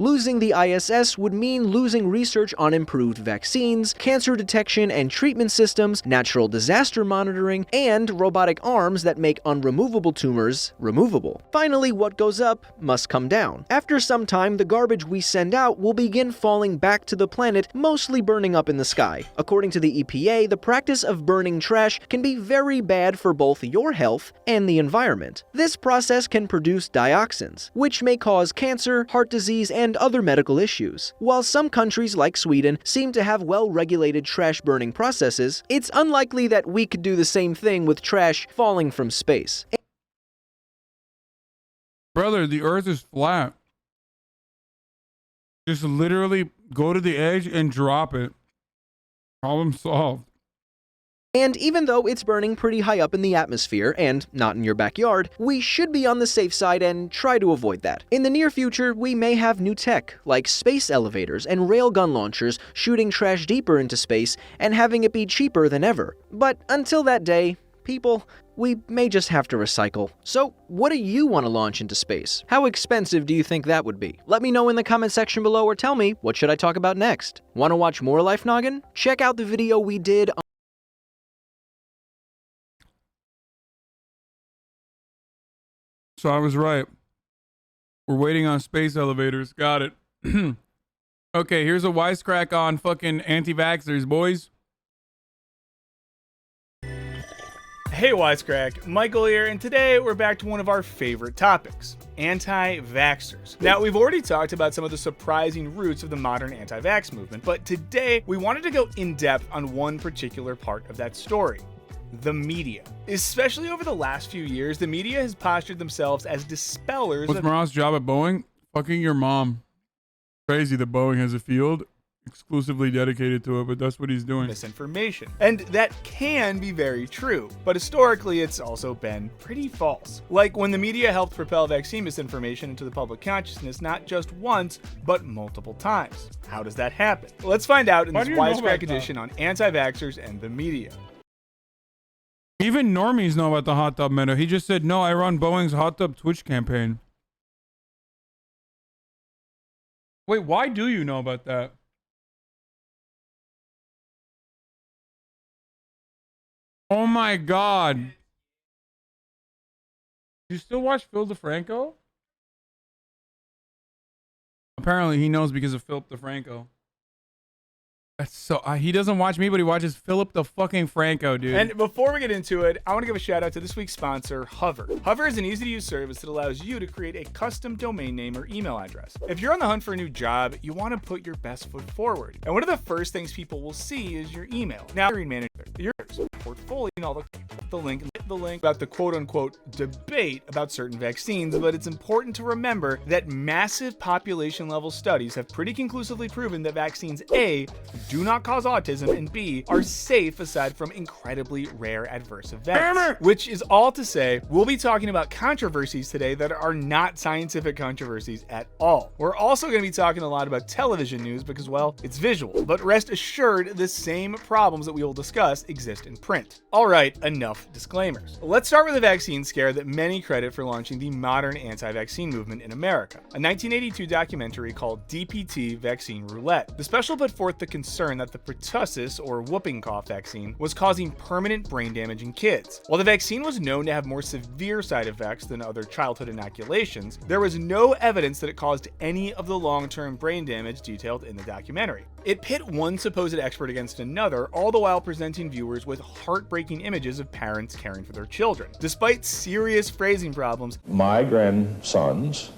Losing the ISS would mean losing research on improved vaccines, cancer detection and treatment systems, natural disaster monitoring, and robotic arms that make unremovable tumors removable. Finally, what goes up must come down. After some time, the garbage we send out will begin falling back to the planet, mostly burning up in the sky. According to the EPA, the practice of burning trash can be very bad for both your health and the environment. This process can produce dioxins, which may cause cancer, heart disease, and other medical issues. While some countries like Sweden seem to have well-regulated trash burning processes, it's unlikely that we could do the same thing with trash falling from space. Brother, the earth is flat. Just literally go to the edge and drop it. Problem solved. And even though it's burning pretty high up in the atmosphere and not in your backyard, we should be on the safe side and try to avoid that. In the near future, we may have new tech, like space elevators and railgun launchers shooting trash deeper into space and having it be cheaper than ever. But until that day, people, we may just have to recycle. So, what do you want to launch into space? How expensive do you think that would be? Let me know in the comment section below or tell me, what should I talk about next? Want to watch more Life Noggin? Check out the video we did on So I was right. We're waiting on space elevators. Got it. Okay, here's a wisecrack on fucking anti-vaxxers, boys. Hey Wisecrack, Michael here, and today we're back to one of our favorite topics, anti-vaxxers. Now, we've already talked about some of the surprising roots of the modern anti-vax movement, but today we wanted to go in-depth on one particular part of that story. The media. Especially over the last few years, the media has postured themselves as dispellers What's of Marat's job at Boeing? Fucking your mom. Crazy that Boeing has a field exclusively dedicated to it, but that's what he's doing. misinformation. And that can be very true, but historically it's also been pretty false. Like when the media helped propel vaccine misinformation into the public consciousness not just once, but multiple times. How does that happen? Let's find out in this Wisecrack edition on anti-vaxxers and the media. Even normies know about the hot tub meta. He just said, no, I run Boeing's hot tub Twitch campaign. Wait, why do you know about that? Oh my god. You still watch Phil DeFranco? Apparently he knows because of Philip DeFranco. That's so he doesn't watch me, but he watches Philip the fucking Franco, dude. And before we get into it, I want to give a shout out to this week's sponsor, Hover. Hover is an easy-to-use service that allows you to create a custom domain name or email address. If you're on the hunt for a new job, you want to put your best foot forward. And one of the first things people will see is your email. Now, hiring manager, your portfolio, and all the link about the quote-unquote debate about certain vaccines, but it's important to remember that massive population-level studies have pretty conclusively proven that vaccines A, do not cause autism, and B, are safe aside from incredibly rare adverse events. Which is all to say, we'll be talking about controversies today that are not scientific controversies at all. We're also going to be talking a lot about television news because, well, it's visual, but rest assured the same problems that we will discuss exist in print. Alright, enough disclaimers. Let's start with a vaccine scare that many credit for launching the modern anti-vaccine movement in America. A 1982 documentary called DPT Vaccine Roulette. The special put forth the concern that the pertussis, or whooping cough vaccine, was causing permanent brain damage in kids. While the vaccine was known to have more severe side effects than other childhood inoculations, there was no evidence that it caused any of the long-term brain damage detailed in the documentary. It pit one supposed expert against another, all the while presenting viewers with heartbreaking images of parents caring for their children. Despite serious phrasing problems, my grandsons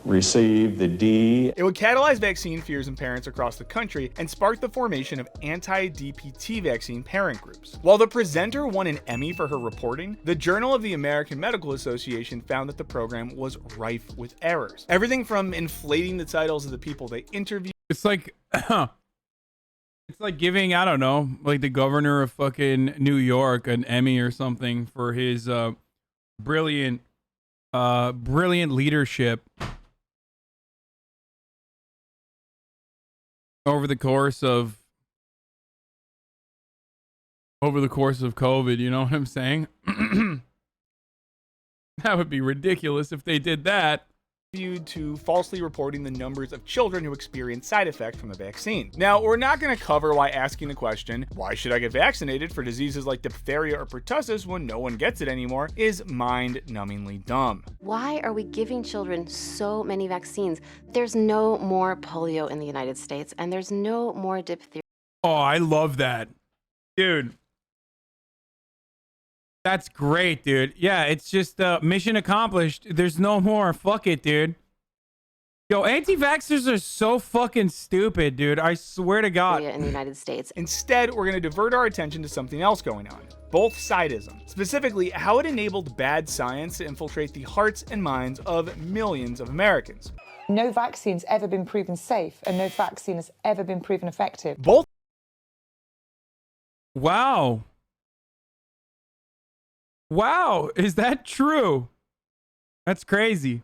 received the D. It would catalyze vaccine fears in parents across the country and spark the formation of anti-DPT vaccine parent groups. While the presenter won an Emmy for her reporting, the Journal of the American Medical Association found that the program was rife with errors. Everything from inflating the titles of the people they interviewed. It's like it's like giving, I don't know, like the governor of fucking New York an Emmy or something for his brilliant leadership over the course of COVID, you know what I'm saying? That would be ridiculous if they did that. to falsely reporting the numbers of children who experience side effects from the vaccine. Now, we're not going to cover why asking the question, why should I get vaccinated for diseases like diphtheria or pertussis when no one gets it anymore, is mind-numbingly dumb. Why are we giving children so many vaccines? There's no more polio in the United States, and there's no more diphtheria. Oh, I love that. Dude. That's great, dude. Yeah, it's just mission accomplished. There's no more. Fuck it, dude. Yo, anti-vaxxers are so fucking stupid, dude. I swear to God. In the United States. Instead, we're going to divert our attention to something else going on. Both sidism. Specifically, how it enabled bad science to infiltrate the hearts and minds of millions of Americans. No vaccine's ever been proven safe, and no vaccine has ever been proven effective. Both. Wow. Wow, is that true? That's crazy.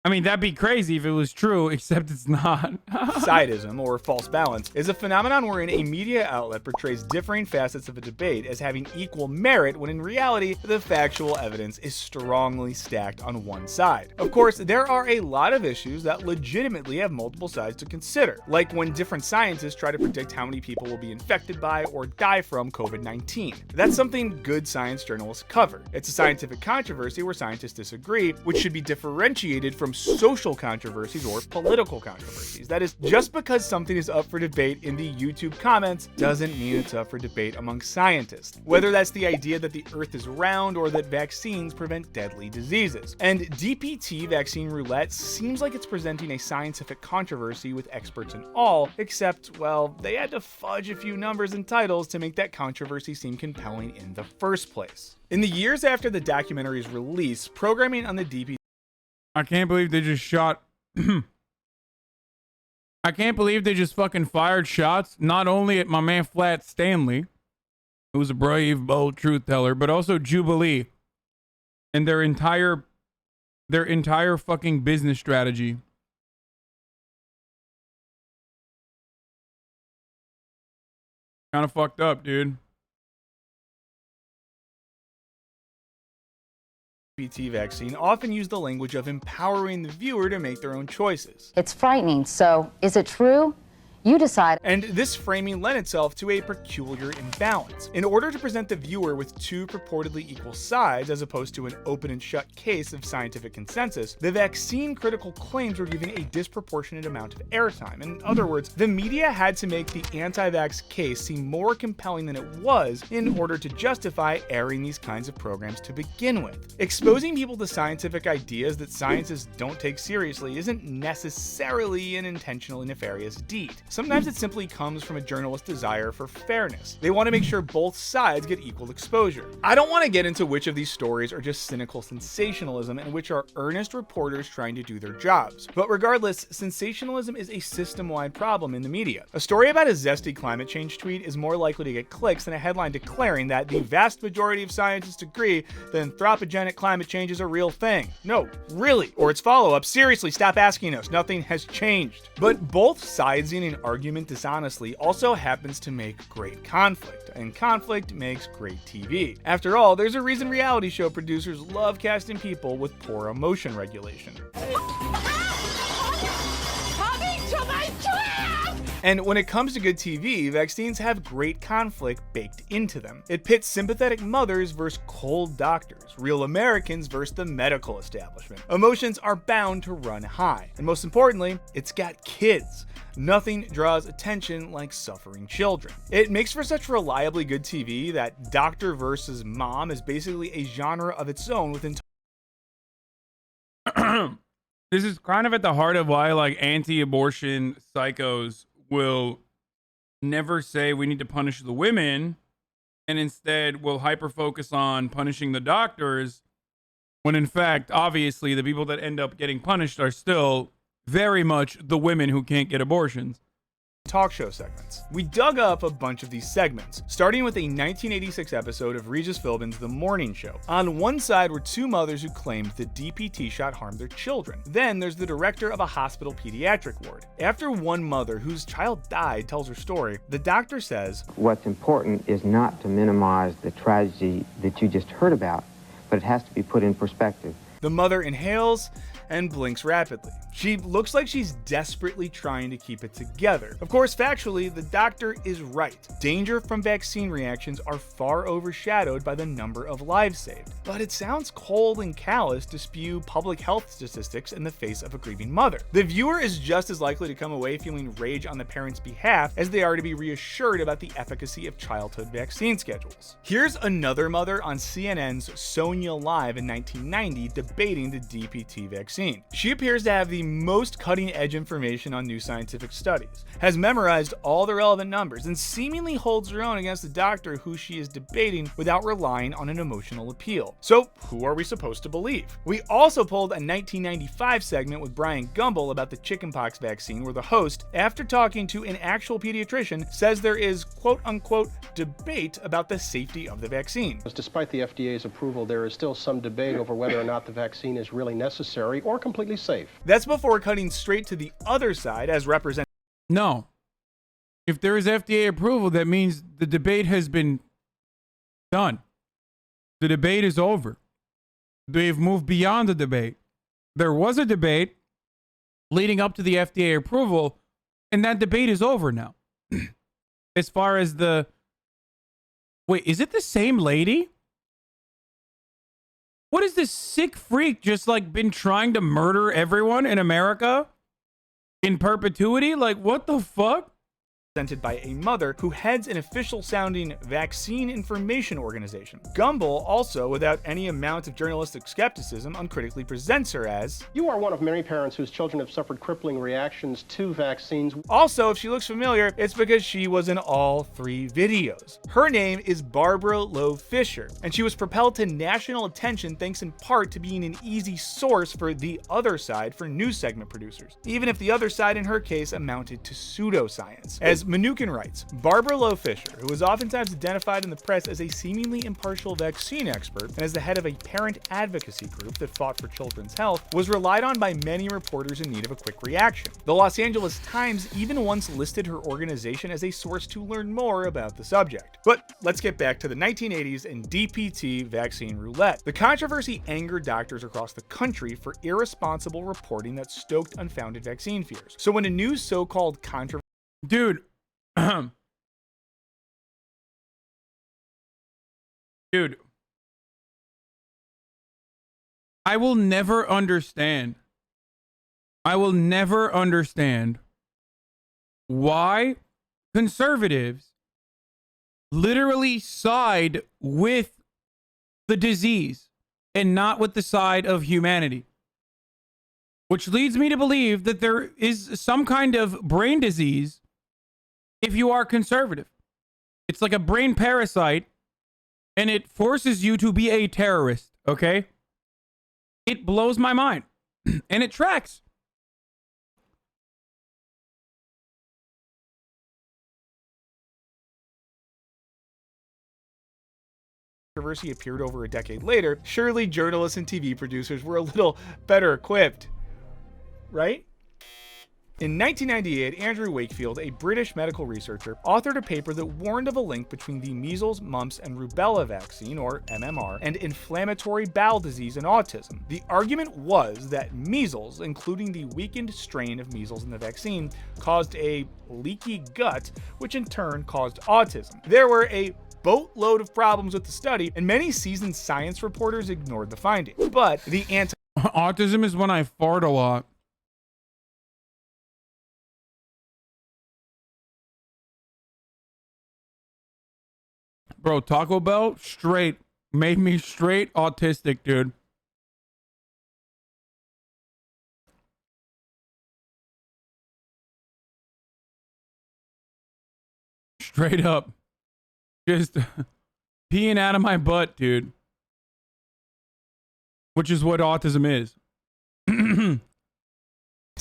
I mean, that'd be crazy if it was true, except it's not. Sidism, or false balance, is a phenomenon wherein a media outlet portrays differing facets of a debate as having equal merit when in reality, the factual evidence is strongly stacked on one side. Of course, there are a lot of issues that legitimately have multiple sides to consider, like when different scientists try to predict how many people will be infected by or die from COVID-19. That's something good science journalists cover. It's a scientific controversy where scientists disagree, which should be differentiated from social controversies or political controversies. That is, just because something is up for debate in the YouTube comments doesn't mean it's up for debate among scientists. Whether that's the idea that the earth is round or that vaccines prevent deadly diseases. And DPT vaccine roulette seems like it's presenting a scientific controversy with experts and all, except, well, they had to fudge a few numbers and titles to make that controversy seem compelling in the first place. In the years after the documentary's release, programming on the DPT I can't believe they just shot. I can't believe they just fucking fired shots, not only at my man Flat Stanley, who was a brave, bold truth teller, but also Jubilee and their entire fucking business strategy. Kind of fucked up, dude. DPT vaccine often use the language of empowering the viewer to make their own choices. It's frightening, so is it true? You decide. And this framing lent itself to a peculiar imbalance. In order to present the viewer with two purportedly equal sides, as opposed to an open and shut case of scientific consensus, the vaccine critical claims were given a disproportionate amount of airtime. In other words, the media had to make the anti-vax case seem more compelling than it was in order to justify airing these kinds of programs to begin with. Exposing people to scientific ideas that scientists don't take seriously isn't necessarily an intentionally nefarious deed. Sometimes it simply comes from a journalist's desire for fairness. They want to make sure both sides get equal exposure. I don't want to get into which of these stories are just cynical sensationalism and which are earnest reporters trying to do their jobs. But regardless, sensationalism is a system-wide problem in the media. A story about a zesty climate change tweet is more likely to get clicks than a headline declaring that the vast majority of scientists agree that anthropogenic climate change is a real thing. No, really. Or its follow-up, seriously, stop asking us. Nothing has changed. But both sides in an argument dishonestly also happens to make great conflict, and conflict makes great TV. After all, there's a reason reality show producers love casting people with poor emotion regulation. And when it comes to good TV, vaccines have great conflict baked into them. It pits sympathetic mothers versus cold doctors, real Americans versus the medical establishment. Emotions are bound to run high. And most importantly, it's got kids. Nothing draws attention like suffering children. It makes for such reliably good TV that Doctor versus Mom is basically a genre of its own within. This is kind of at the heart of why, like, anti-abortion psychos will never say we need to punish the women, and instead will hyper-focus on punishing the doctors, when in fact, obviously, the people that end up getting punished are still very much the women who can't get abortions. Talk show segments. We dug up a bunch of these segments, starting with a 1986 episode of Regis Philbin's The Morning Show. On one side were two mothers who claimed the DPT shot harmed their children. Then there's the director of a hospital pediatric ward. After one mother whose child died tells her story, the doctor says, "What's important is not to minimize the tragedy that you just heard about, but it has to be put in perspective." The mother inhales and blinks rapidly. She looks like she's desperately trying to keep it together. Of course, factually, the doctor is right. Danger from vaccine reactions are far overshadowed by the number of lives saved. But it sounds cold and callous to spew public health statistics in the face of a grieving mother. The viewer is just as likely to come away feeling rage on the parent's behalf as they are to be reassured about the efficacy of childhood vaccine schedules. Here's another mother on CNN's Sonia Live in 1990 debating the DPT vaccine. She appears to have the most cutting-edge information on new scientific studies, has memorized all the relevant numbers, and seemingly holds her own against the doctor who she is debating without relying on an emotional appeal. So, who are we supposed to believe? We also pulled a 1995 segment with Brian Gumbel about the chickenpox vaccine, where the host, after talking to an actual pediatrician, says there is quote-unquote debate about the safety of the vaccine. Despite the FDA's approval, there is still some debate over whether or not the vaccine is really necessary or completely safe. That's before cutting straight to the other side as represented. No. If there is FDA approval, that means the debate has been done. The debate is over. They've moved beyond the debate. There was a debate leading up to the FDA approval, and that debate is over now. As far as the... Wait, is it the same lady? What is this sick freak just like been trying to murder everyone in America in perpetuity? Like, what the fuck? Presented by a mother who heads an official-sounding vaccine information organization. Gumbel also, without any amount of journalistic skepticism, uncritically presents her as, You are one of many parents whose children have suffered crippling reactions to vaccines. Also, if she looks familiar, it's because she was in all 3 videos. Her name is Barbara Loe Fisher, and she was propelled to national attention thanks in part to being an easy source for the other side for news segment producers, even if the other side in her case amounted to pseudoscience. As Mnookin writes, Barbara Loe Fisher, who is oftentimes identified in the press as a seemingly impartial vaccine expert and as the head of a parent advocacy group that fought for children's health, was relied on by many reporters in need of a quick reaction. The Los Angeles Times even once listed her organization as a source to learn more about the subject. But let's get back to the 1980s and DPT vaccine roulette. The controversy angered doctors across the country for irresponsible reporting that stoked unfounded vaccine fears. So when a new so-called controversy... Dude. Dude. I will never understand why conservatives literally side with the disease and not with the side of humanity. Which leads me to believe that there is some kind of brain disease if you are conservative. It's like a brain parasite, and it forces you to be a terrorist, okay? It blows my mind, and it tracks. Controversy appeared over a decade later, surely journalists and TV producers were a little better equipped, right? In 1998, Andrew Wakefield, a British medical researcher, authored a paper that warned of a link between the measles, mumps, and rubella vaccine, or MMR, and inflammatory bowel disease and autism. The argument was that measles, including the weakened strain of measles in the vaccine, caused a leaky gut, which in turn caused autism. There were a boatload of problems with the study, and many seasoned science reporters ignored the findings. But the Autism is when I fart a lot. Bro, Taco Bell straight made me straight autistic, dude. Straight up. Just peeing out of my butt, dude. Which is what autism is.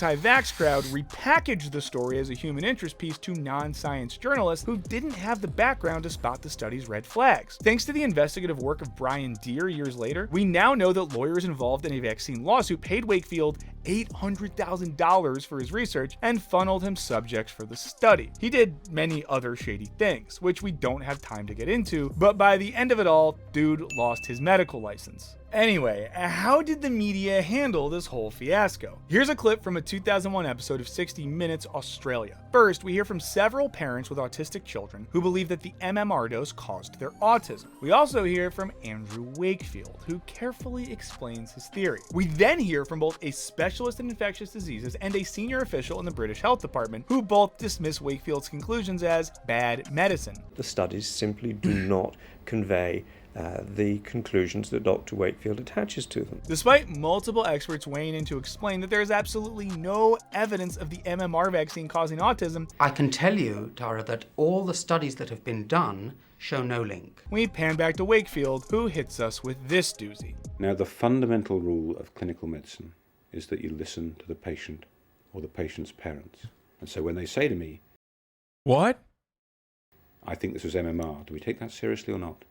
anti-vax crowd repackaged the story as a human interest piece to non-science journalists who didn't have the background to spot the study's red flags. Thanks to the investigative work of Brian Deere years later, we now know that lawyers involved in a vaccine lawsuit paid Wakefield $800,000 for his research and funneled him subjects for the study. He did many other shady things, which we don't have time to get into, but by the end of it all, dude lost his medical license. Anyway, how did the media handle this whole fiasco? Here's a clip from a 2001 episode of 60 Minutes Australia. First, we hear from several parents with autistic children who believe that the MMR dose caused their autism. We also hear from Andrew Wakefield, who carefully explains his theory. We then hear from both a specialist in infectious diseases and a senior official in the British Health Department, who both dismiss Wakefield's conclusions as bad medicine. The studies simply do not convey the conclusions that Dr. Wakefield attaches to them. Despite multiple experts weighing in to explain that there is absolutely no evidence of the MMR vaccine causing autism, I can tell you, Tara, that all the studies that have been done show no link. we pan back to Wakefield, who hits us with this doozy. Now, the fundamental rule of clinical medicine is that you listen to the patient or the patient's parents. And so when they say to me, What? I think this was MMR, do we take that seriously or not?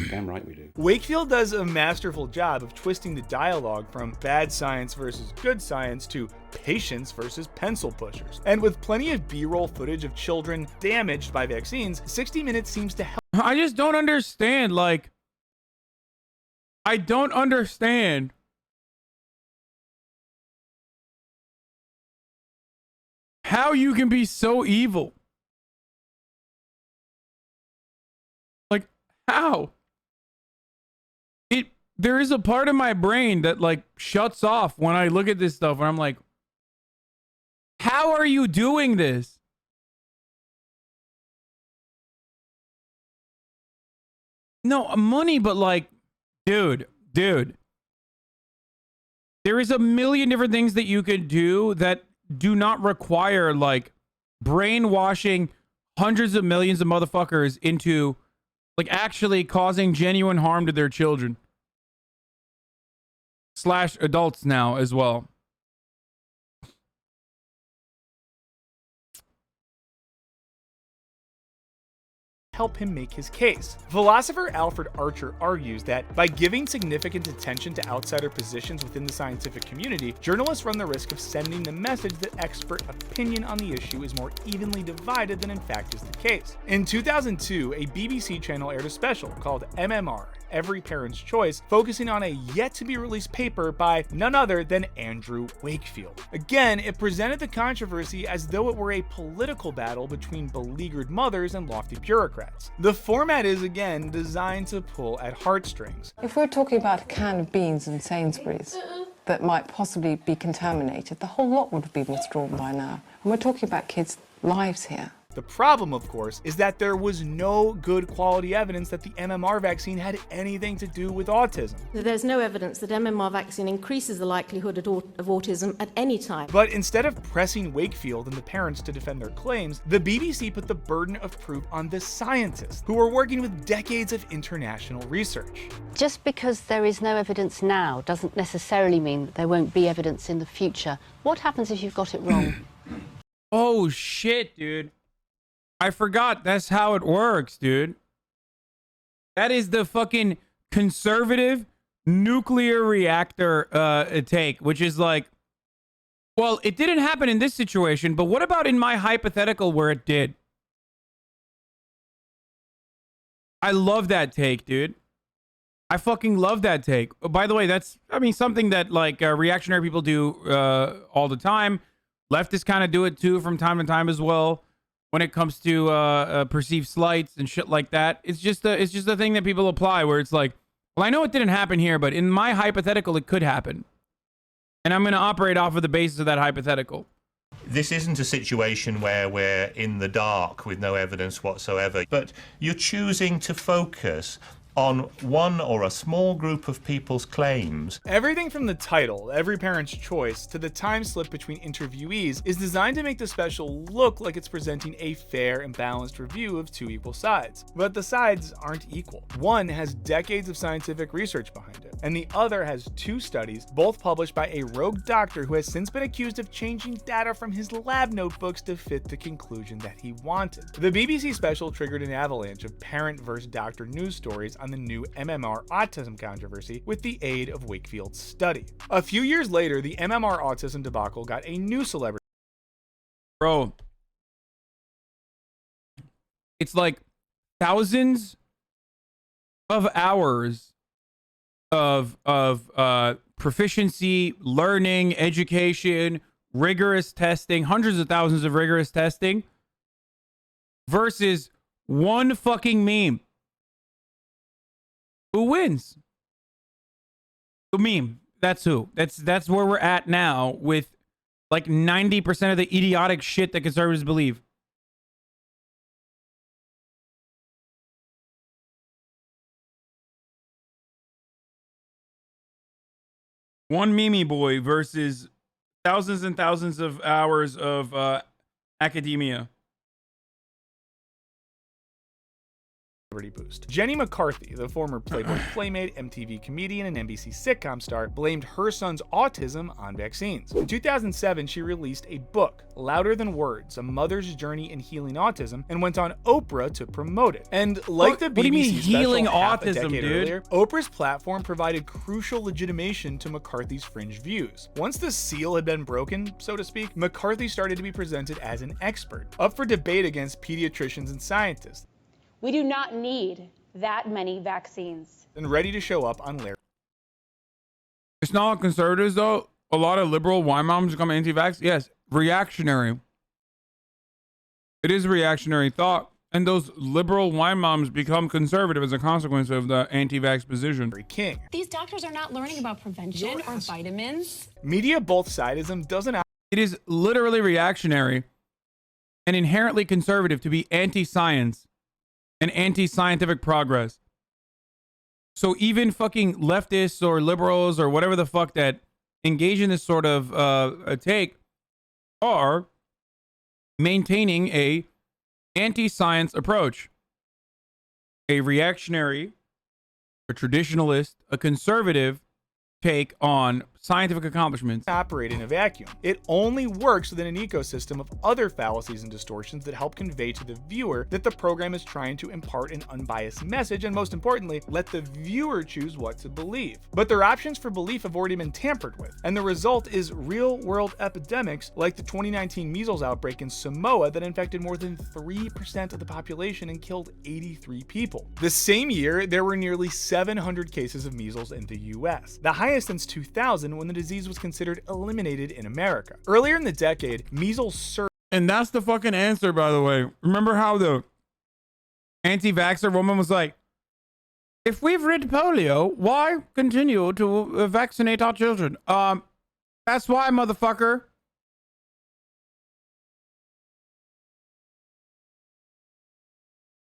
Damn right we do. Wakefield does a masterful job of twisting the dialogue from bad science versus good science to patients versus pencil pushers. And with plenty of B-roll footage of children damaged by vaccines, 60 Minutes seems to help. I just don't understand. Like, I don't understand. How you can be so evil. Like, how? There is a part of my brain that like shuts off when I look at this stuff and I'm like, how are you doing this? No, money, but like, dude, there is a million different things that you could do that do not require like brainwashing hundreds of millions of motherfuckers into like actually causing genuine harm to their children. / adults now as well. Help him make his case. Philosopher Alfred Archer argues that by giving significant attention to outsider positions within the scientific community, journalists run the risk of sending the message that expert opinion on the issue is more evenly divided than in fact is the case. In 2002, a BBC channel aired a special called MMR, Every Parent's Choice, focusing on a yet-to-be-released paper by none other than Andrew Wakefield. Again, it presented the controversy as though it were a political battle between beleaguered mothers and lofty bureaucrats. The format is, again, designed to pull at heartstrings. If we're talking about a can of beans in Sainsbury's that might possibly be contaminated, the whole lot would have been withdrawn by now. And we're talking about kids' lives here. The problem, of course, is that there was no good quality evidence that the MMR vaccine had anything to do with autism. There's no evidence that MMR vaccine increases the likelihood of autism at any time. But instead of pressing Wakefield and the parents to defend their claims, the BBC put the burden of proof on the scientists, who are working with decades of international research. Just because there is no evidence now doesn't necessarily mean that there won't be evidence in the future. What happens if you've got it wrong? Oh shit, dude. I forgot that's how it works, dude. That is the fucking conservative nuclear reactor take, which is like, well, it didn't happen in this situation, but what about in my hypothetical where it did? I love that take, dude. I fucking love that take. By the way, that's, I mean, something that like reactionary people do all the time. Leftists kind of do it too from time to time as well. When it comes to perceived slights and shit like that, it's just a thing that people apply where it's like, well, I know it didn't happen here, but in my hypothetical, it could happen. And I'm going to operate off of the basis of that hypothetical. This isn't a situation where we're in the dark with no evidence whatsoever, but you're choosing to focus on one or a small group of people's claims. Everything from the title, Every Parent's Choice, to the time slip between interviewees is designed to make the special look like it's presenting a fair and balanced review of two equal sides. But the sides aren't equal. One has decades of scientific research behind it, and the other has two studies, both published by a rogue doctor who has since been accused of changing data from his lab notebooks to fit the conclusion that he wanted. The BBC special triggered an avalanche of parent versus doctor news stories on the new MMR autism controversy with the aid of Wakefield's study. A few years later, the MMR autism debacle got a new celebrity. Bro, it's like thousands of hours of proficiency, learning, education, rigorous testing, hundreds of thousands of rigorous testing, versus one fucking meme. Who wins? The meme. That's who. That's where we're at now with like 90% of the idiotic shit that conservatives believe. One meme boy versus thousands and thousands of hours of academia. Boost. Jenny McCarthy, the former Playboy Playmate, MTV comedian, and NBC sitcom star, blamed her son's autism on vaccines. In 2007, she released a book, Louder Than Words, A Mother's Journey in Healing Autism, and went on Oprah to promote it. And like the BBC what do you mean special healing half a autism, decade dude? earlier, Oprah's platform provided crucial legitimation to McCarthy's fringe views. Once the seal had been broken, so to speak, McCarthy started to be presented as an expert, up for debate against pediatricians and scientists. We do not need that many vaccines. And ready to show up on Larry. It's not like conservatives, though. A lot of liberal wine moms become anti-vax. Yes, reactionary. It is a reactionary thought. And those liberal wine moms become conservative as a consequence of the anti-vax position. King. These doctors are not learning about prevention or vitamins. Media both-sidism doesn't... It is literally reactionary and inherently conservative to be anti-science and anti-scientific progress. So even fucking leftists or liberals or whatever the fuck that engage in this sort of a take are maintaining a anti-science approach. A reactionary, a traditionalist, a conservative take on scientific accomplishments. Operate in a vacuum. It only works within an ecosystem of other fallacies and distortions that help convey to the viewer that the program is trying to impart an unbiased message, and most importantly, let the viewer choose what to believe. But their options for belief have already been tampered with, and the result is real-world epidemics like the 2019 measles outbreak in Samoa that infected more than 3% of the population and killed 83 people. The same year, there were nearly 700 cases of measles in the US, the highest since 2000, when the disease was considered eliminated in America. Earlier in the decade, measles surged. And that's the fucking answer, by the way. Remember how the anti-vaxxer woman was like, if we've rid polio, why continue to vaccinate our children? That's why, motherfucker.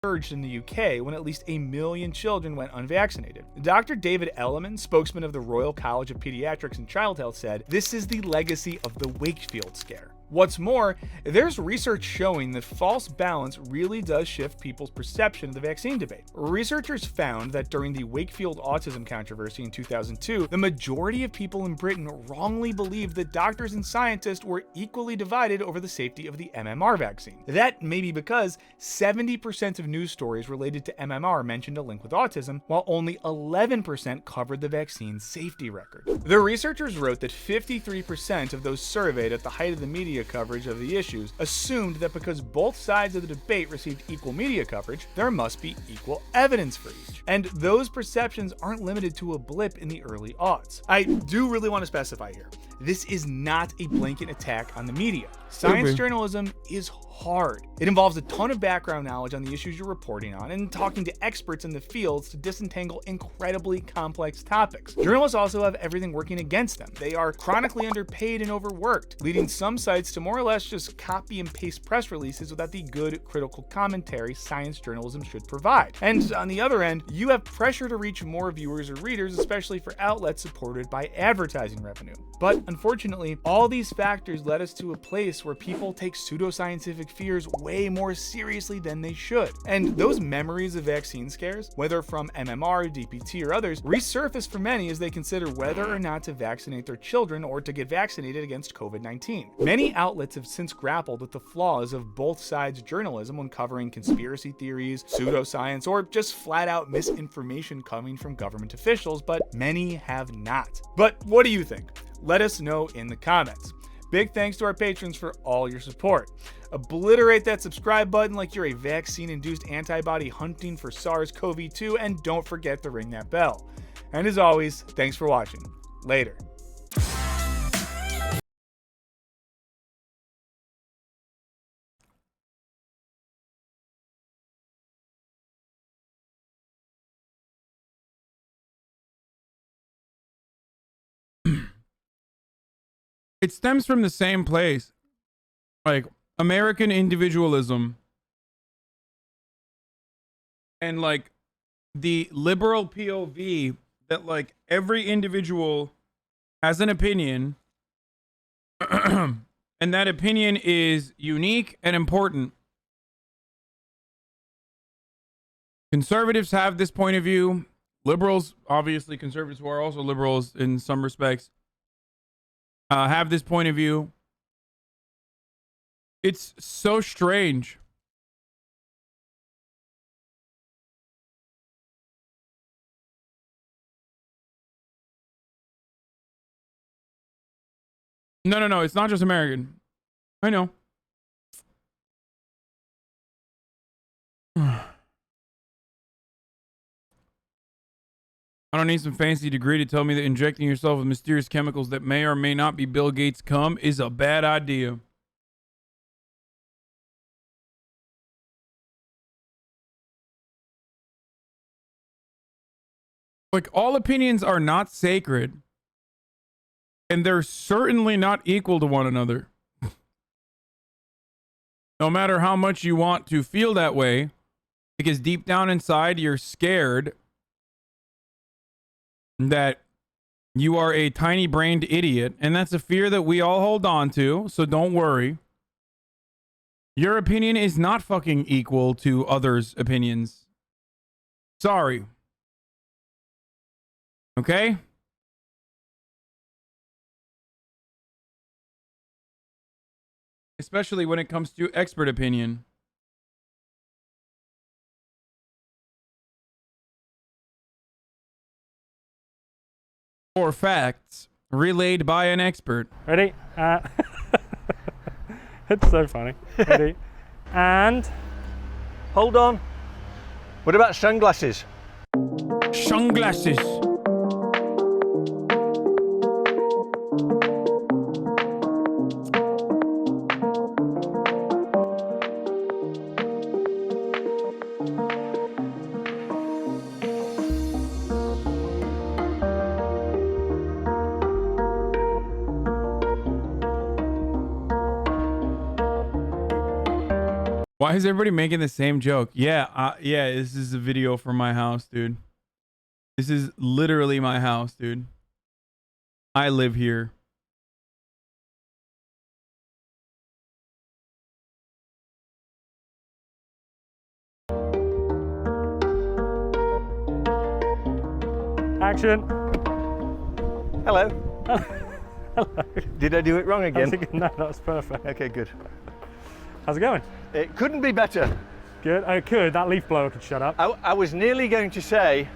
Surged in the UK when at least 1 million children went unvaccinated. Dr. David Elliman, spokesman of the Royal College of Pediatrics and Child Health, said, "This is the legacy of the Wakefield scare." What's more, there's research showing that false balance really does shift people's perception of the vaccine debate. Researchers found that during the Wakefield autism controversy in 2002, the majority of people in Britain wrongly believed that doctors and scientists were equally divided over the safety of the MMR vaccine. That may be because 70% of news stories related to MMR mentioned a link with autism, while only 11% covered the vaccine's safety record. The researchers wrote that 53% of those surveyed at the height of the media coverage of the issues assumed that because both sides of the debate received equal media coverage, there must be equal evidence for each. And those perceptions aren't limited to a blip in the early aughts. I do really want to specify here, this is not a blanket attack on the media. Science journalism is hard. It involves a ton of background knowledge on the issues you're reporting on and talking to experts in the fields to disentangle incredibly complex topics. Journalists also have everything working against them. They are chronically underpaid and overworked, leading some sites to more or less just copy and paste press releases without the good critical commentary science journalism should provide. And on the other end, you have pressure to reach more viewers or readers, especially for outlets supported by advertising revenue. But unfortunately, all these factors led us to a place where people take pseudoscientific fears way more seriously than they should. And those memories of vaccine scares, whether from MMR, DPT, or others, resurface for many as they consider whether or not to vaccinate their children or to get vaccinated against COVID-19. Many outlets have since grappled with the flaws of both sides' journalism when covering conspiracy theories, pseudoscience, or just flat-out misinformation coming from government officials, but many have not. But what do you think? Let us know in the comments. Big thanks to our patrons for all your support. Obliterate that subscribe button like you're a vaccine-induced antibody hunting for SARS-CoV-2, and don't forget to ring that bell. And as always, thanks for watching. Later. It stems from the same place. Like American individualism and like the liberal POV that like every individual has an opinion and that opinion is unique and important. Conservatives have this point of view. Liberals, obviously conservatives who are also liberals in some respects, have this point of view. It's so strange. No. It's not just American. I know. I don't need some fancy degree to tell me that injecting yourself with mysterious chemicals that may or may not be Bill Gates' cum is a bad idea. Like, all opinions are not sacred, and they're certainly not equal to one another. No matter how much you want to feel that way, because deep down inside you're scared that you are a tiny-brained idiot, and that's a fear that we all hold on to, so don't worry. Your opinion is not fucking equal to others' opinions. Sorry. Okay? Especially when it comes to expert opinion. Or facts relayed by an expert. Ready? It's so funny. Ready? And hold on. What about sunglasses? Sunglasses. Why is everybody making the same joke? Yeah, this is a video from my house, dude. This is literally my house, dude. I live here. Action. Hello. Hello. Did I do it wrong again? No, that was perfect. Okay, good. How's it going? It couldn't be better. Good. Oh, it could. That leaf blower could shut up. I was nearly going to say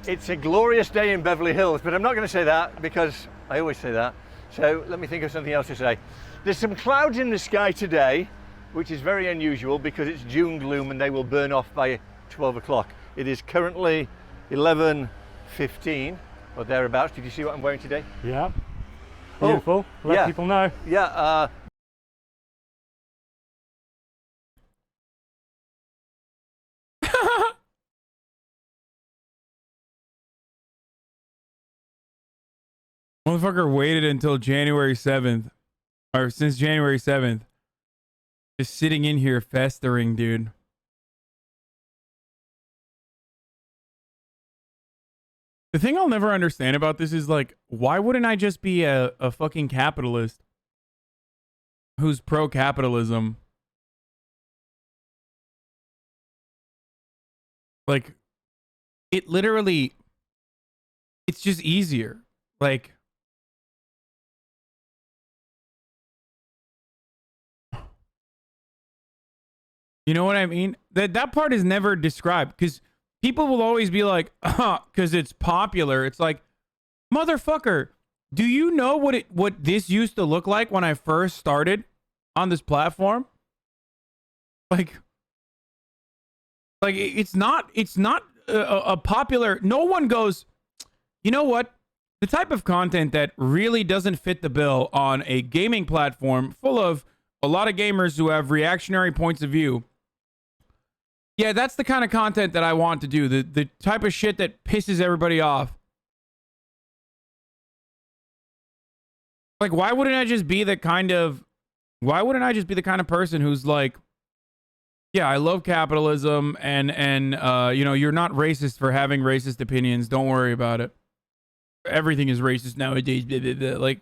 it's a glorious day in Beverly Hills, but I'm not going to say that because I always say that. So let me think of something else to say. There's some clouds in the sky today, which is very unusual because it's June gloom and they will burn off by 12 o'clock. It is currently 11:15 or thereabouts. Did you see what I'm wearing today? Yeah. Beautiful. Let people know. Yeah. Motherfucker waited until January 7th. Or since January 7th. Just sitting in here festering, dude. The thing I'll never understand about this is like, why wouldn't I just be a fucking capitalist who's pro-capitalism? Like, it literally, it's just easier. Like, you know what I mean? That part is never described because people will always be like, because it's popular. It's like, motherfucker, do you know what this used to look like when I first started on this platform? Like it's not a popular. No one goes, You know what? The type of content that really doesn't fit the bill on a gaming platform full of a lot of gamers who have reactionary points of view. Yeah, that's the kind of content that I want to do. The type of shit that pisses everybody off. Like, why wouldn't I just be the kind of person who's like, yeah, I love capitalism and you know, you're not racist for having racist opinions. Don't worry about it. Everything is racist nowadays. Blah, blah, blah. Like,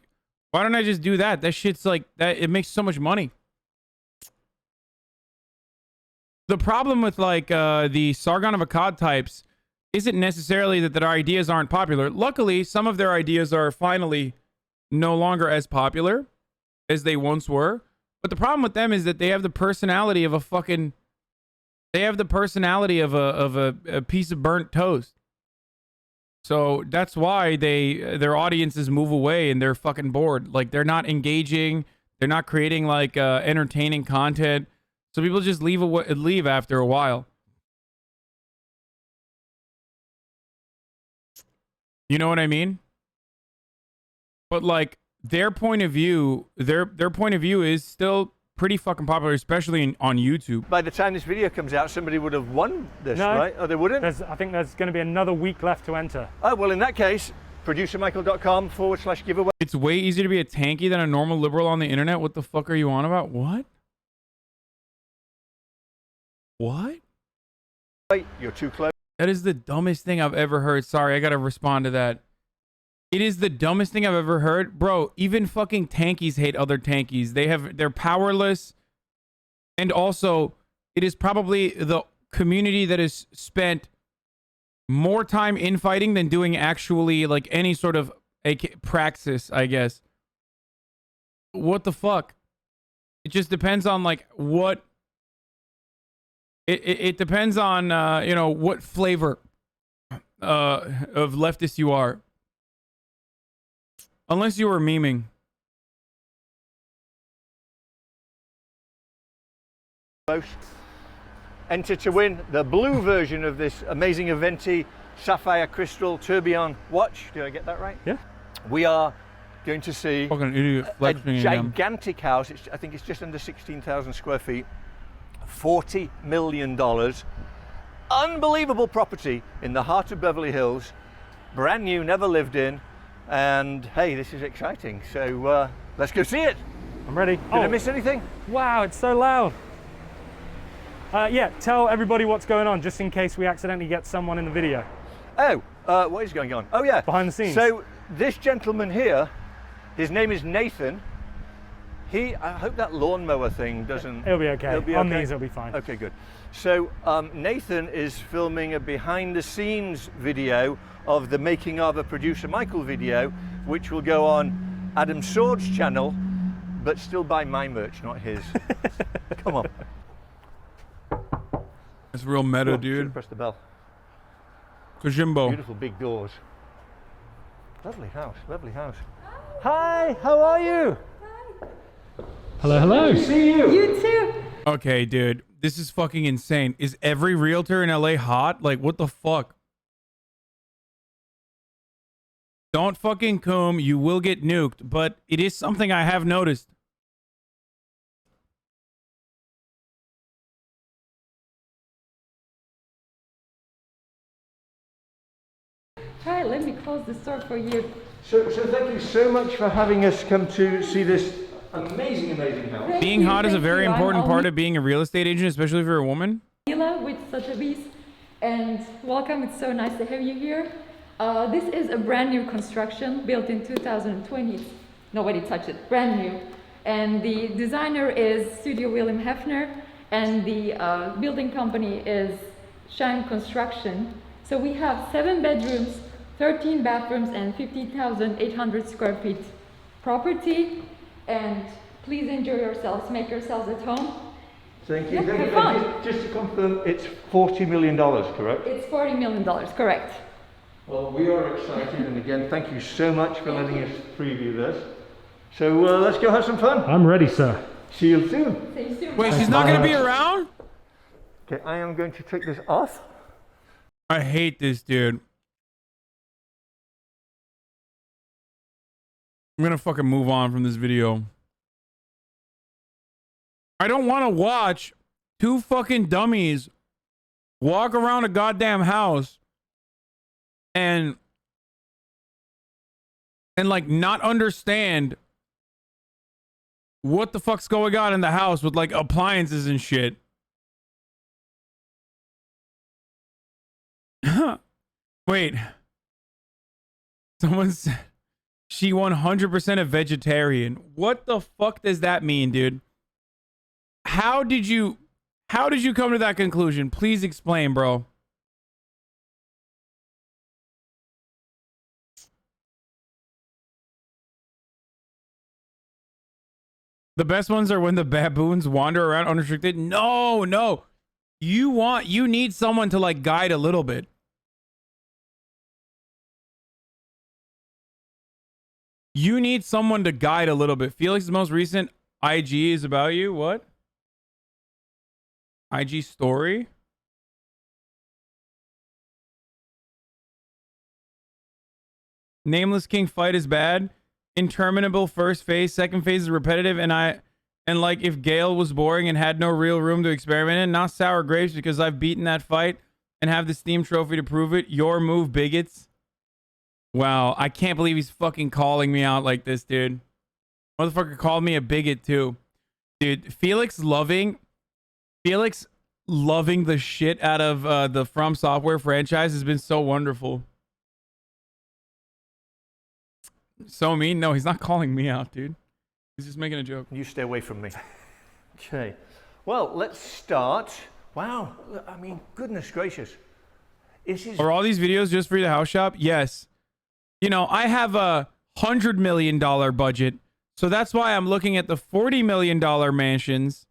why don't I just do that? That shit's like that. It makes so much money. The problem with like the Sargon of Akkad types isn't necessarily that their ideas aren't popular. Luckily, some of their ideas are finally no longer as popular as they once were. But the problem with them is that they have the personality of a fucking... They have the personality of a piece of burnt toast. So that's why their audiences move away and they're fucking bored. Like, they're not engaging. They're not creating like entertaining content. So people just leave after a while. You know what I mean? But like their point of view, their point of view is still pretty fucking popular, especially on YouTube. By the time this video comes out, somebody would have won this, No, right? Oh, they wouldn't? I think there's going to be another week left to enter. Oh, well, in that case, producermichael.com/giveaway. It's way easier to be a tanky than a normal liberal on the internet. What the fuck are you on about? What? What? You're too close. That is the dumbest thing I've ever heard. Sorry, I gotta respond to that. It is the dumbest thing I've ever heard. Bro, even fucking tankies hate other tankies. They're powerless. And also, it is probably the community that has spent more time infighting than doing actually like any sort of praxis, I guess. What the fuck? It just depends on like what... It depends on, you know, what flavor of leftist you are. Unless you were memeing. Enter to win the blue version of this amazing Aventi Sapphire Crystal Tourbillon watch. Did I get that right? Yeah. We are going to see fucking idiot a gigantic house. I think it's just under 16,000 square feet. $40 million. Unbelievable property in the heart of Beverly Hills. Brand new, never lived in. And hey, this is exciting. So let's go see it. I'm ready. Did I miss anything? Wow, it's so loud. Yeah, tell everybody what's going on, just in case we accidentally get someone in the video. Oh, what is going on? Oh yeah. Behind the scenes. So this gentleman here, his name is Nathan. I hope that lawnmower thing doesn't... It'll be okay. On these, it'll be fine. Okay, good. So Nathan is filming a behind-the-scenes video of the making of a Producer Michael video, which will go on Adam Sword's channel, but still buy my merch, not his. Come on. It's real meta, Oh, dude. Press the bell. Kojimbo. Beautiful big doors. Lovely house, lovely house. Hi, how are you? Hello, hello. Good to see you. You too. Okay, dude. This is fucking insane. Is every realtor in LA hot? Like, what the fuck? Don't fucking comb. You will get nuked. But it is something I have noticed. Hi, let me close the door for you. So thank you so much for having us come to see this amazing house. Being hot is a very important part of being a real estate agent, especially if you're a woman. Mila with Sotheby's, and welcome. It's so nice to have you here. This is a brand new construction built in 2020. Nobody touched it, brand new. And the designer is Studio William Hefner, and the building company is Shine Construction. So we have 7 bedrooms, 13 bathrooms, and 50,800 square feet property. And please enjoy yourselves, make yourselves at home. Thank you. Yeah, have fun. Just to confirm, it's $40 million, correct? It's $40 million, correct. Well, we are excited, and again, thank you so much for letting us preview this. So let's go have some fun. I'm ready, sir. See you soon. See you soon. Wait, she's not going to be around? Okay, I am going to take this off. I hate this dude. I'm gonna fucking move on from this video. I don't want to watch two fucking dummies walk around a goddamn house and like not understand what the fuck's going on in the house with like appliances and shit. Wait. Someone said she 100% a vegetarian. What the fuck does that mean, dude? How did you come to that conclusion? Please explain, bro. The best ones are when the baboons wander around unrestricted. No, no. You need someone to like guide a little bit. You need someone to guide a little bit. Felix's most recent IG is about you. What? IG story? Nameless King fight is bad. Interminable first phase. Second phase is repetitive. And like if Gale was boring and had no real room to experiment in. Not sour grapes because I've beaten that fight and have the Steam trophy to prove it. Your move, bigots. Wow, I can't believe he's fucking calling me out like this, dude. Motherfucker called me a bigot too. Dude, Felix loving the shit out of the From Software franchise has been so wonderful. So mean? No, he's not calling me out, dude. He's just making a joke. You stay away from me. Okay. Well, let's start. Wow. I mean, goodness gracious. Are all these videos just for the house shop? Yes. You know, I have a $100 million budget, so that's why I'm looking at the $40 million mansions.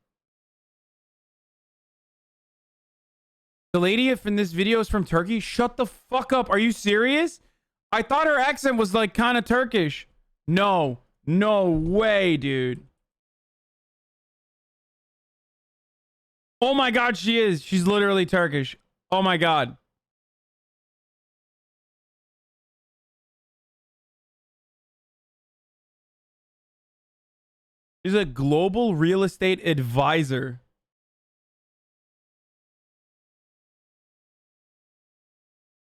The lady in this video is from Turkey? Shut the fuck up. Are you serious? I thought her accent was like kind of Turkish. No. No way, dude. Oh my God, she is. She's literally Turkish. Oh my God. She's a global real estate advisor.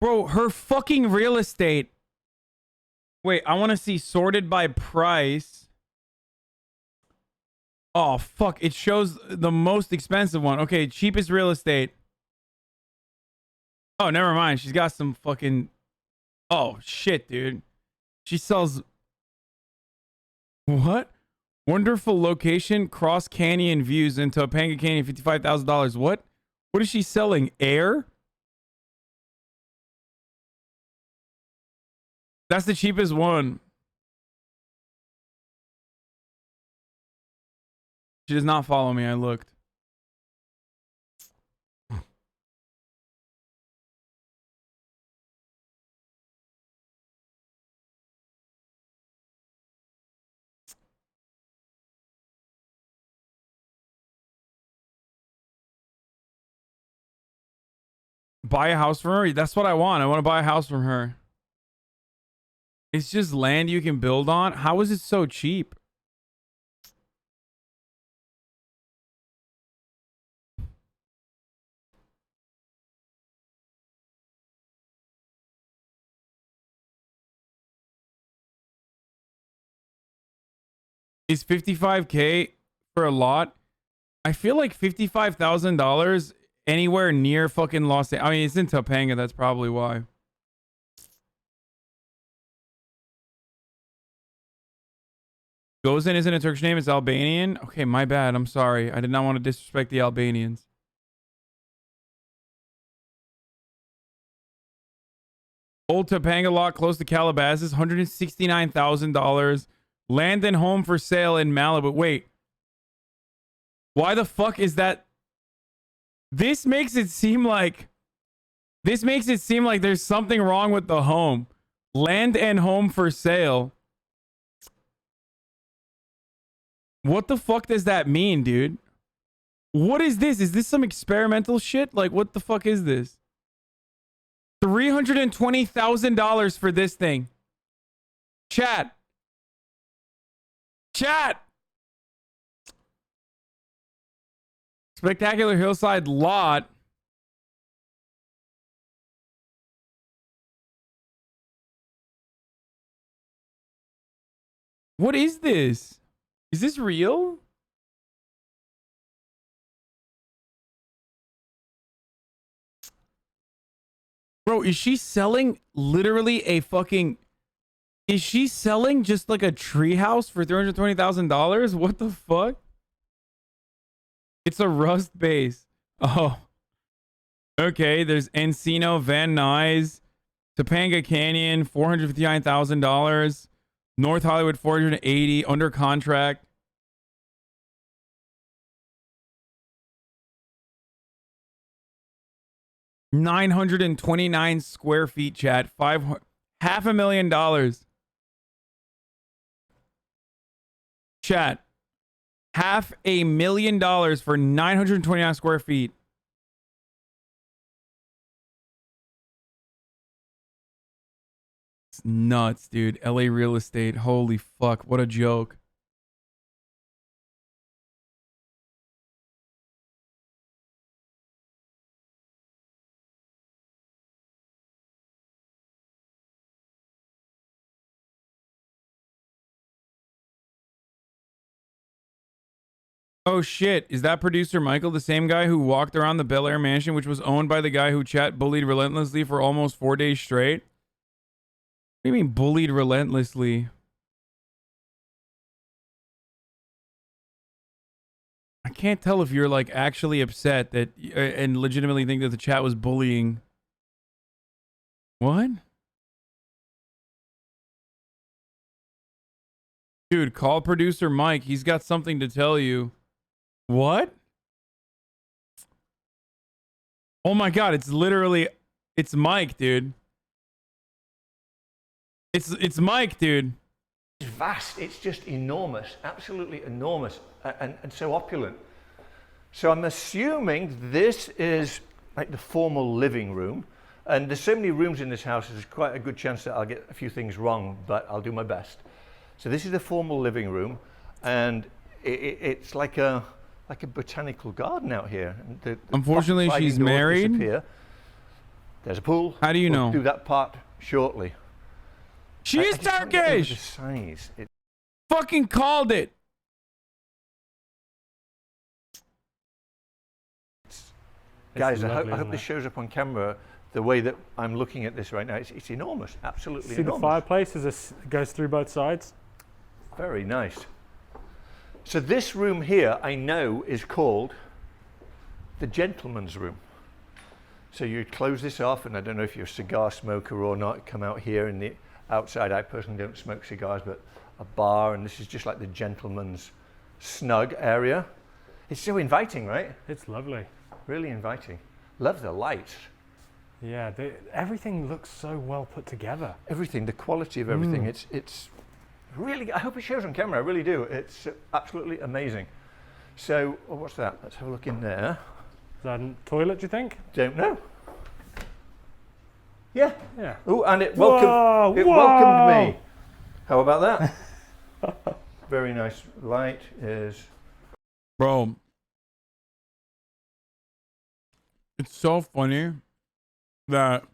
Bro, her fucking real estate. Wait, I want to see sorted by price. Oh, fuck. It shows the most expensive one. Okay, cheapest real estate. Oh, never mind. She's got some fucking... Oh, shit, dude. She sells... What? Wonderful location, Cross Canyon views into Topanga Canyon, $55,000. What? What is she selling? Air? That's the cheapest one. She does not follow me. I looked. Buy a house from her? That's what I want. I want to buy a house from her. It's just land you can build on. How is it so cheap? Is $55K for a lot? I feel like $55,000 anywhere near fucking Los Angeles. I mean, it's in Topanga. That's probably why. Gozan isn't a Turkish name. It's Albanian. Okay, my bad. I'm sorry. I did not want to disrespect the Albanians. Old Topanga lot close to Calabasas. $169,000. Land and home for sale in Malibu. Wait. Why the fuck is that? This makes it seem like there's something wrong with the home. Land and home for sale. What the fuck does that mean, dude? What is this? Is this some experimental shit? Like, what the fuck is this? $320,000 for this thing. Chat. Chat. Spectacular hillside lot. What is this? Is this real? Bro, is she selling literally a fucking... Is she selling just like a treehouse for $320,000? What the fuck? It's a rust base. Oh. Okay, there's Encino, Van Nuys, Topanga Canyon, $459,000. North Hollywood, $480, under contract. $929 square feet, chat. $500,000. Chat. $500,000 for 929 square feet. It's nuts, dude. LA real estate. Holy fuck. What a joke. Oh shit, is that producer Michael the same guy who walked around the Bel Air mansion, which was owned by the guy who chat bullied relentlessly for almost 4 days straight? What do you mean bullied relentlessly? I can't tell if you're like actually upset that and legitimately think that the chat was bullying. What? Dude, call producer Mike. He's got something to tell you. What? Oh my god, it's literally it's Mike, dude. It's Mike, dude. It's vast. It's just enormous, absolutely enormous, and so opulent. So I'm assuming this is like the formal living room, and there's so many rooms in this house. There's quite a good chance that I'll get a few things wrong, but I'll do my best. So this is the formal living room, and it's like a botanical garden out here. Unfortunately, she's married. Disappear. There's a pool. How do you know? We'll do that part shortly. She is Turkish. The size. Fucking called it. Guys, I hope this shows up on camera the way that I'm looking at this right now. It's enormous, absolutely See enormous. the fireplace as it goes through both sides? Very nice. So this room here, I know, is called the gentleman's room. So you close this off, and I don't know if you're a cigar smoker or not, come out here in the outside. I personally don't smoke cigars, but a bar, and this is just like the gentleman's snug area. It's so inviting, right? It's lovely. Really inviting. Love the lights. Yeah, everything looks so well put together. Everything, the quality of everything, it's really, I hope it shows on camera, I really do. It's absolutely amazing. So, what's that? Let's have a look in there. Is that a toilet, do you think? Don't know. Yeah. Yeah. Oh, and it welcomed me. How about that? Very nice light is... Bro. It's so funny that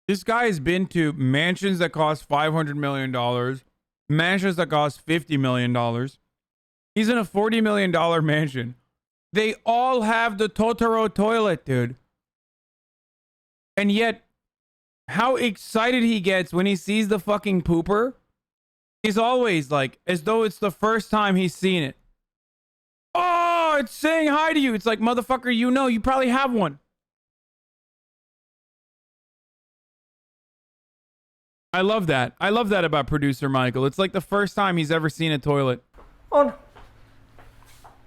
this guy has been to mansions that cost $500 million, mansions that cost $50 million. He's in a $40 million mansion. They all have the Totoro toilet, dude. And yet, how excited he gets when he sees the fucking pooper is always like, as though it's the first time he's seen it. Oh, it's saying hi to you. It's like, motherfucker, you know, you probably have one. I love that. I love that about producer Michael. It's like the first time he's ever seen a toilet. On.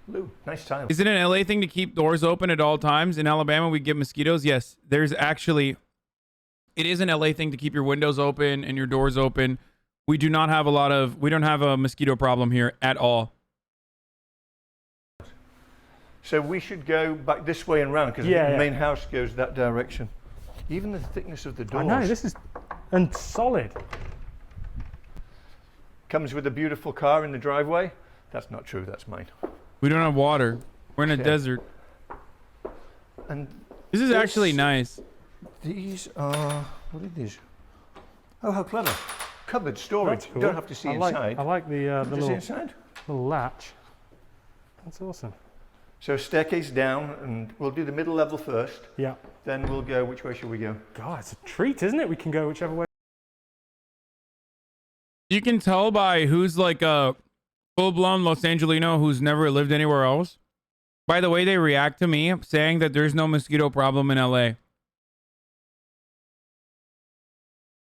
Lou, nice time. Is it an LA thing to keep doors open at all times? In Alabama, we get mosquitoes. Yes, there's actually, it is an LA thing to keep your windows open and your doors open. We do not have we don't have a mosquito problem here at all. So we should go back this way and round because the main house goes that direction. Even the thickness of the doors. I know, this is and solid. Comes with a beautiful car in the driveway. That's not true, that's mine. We don't have water. We're in a Okay. desert. And This is actually nice. These are, what are these? Oh, how clever. Cupboard storage. That's You cool. don't have to see inside. I like the See little, inside? little latch. That's awesome. So staircase down, and we'll do the middle level first. Yeah. Then we'll go, which way should we go? God, it's a treat, isn't it? We can go whichever way. You can tell by who's like a full-blown Los Angelino who's never lived anywhere else by the way they react to me saying that there's no mosquito problem in LA.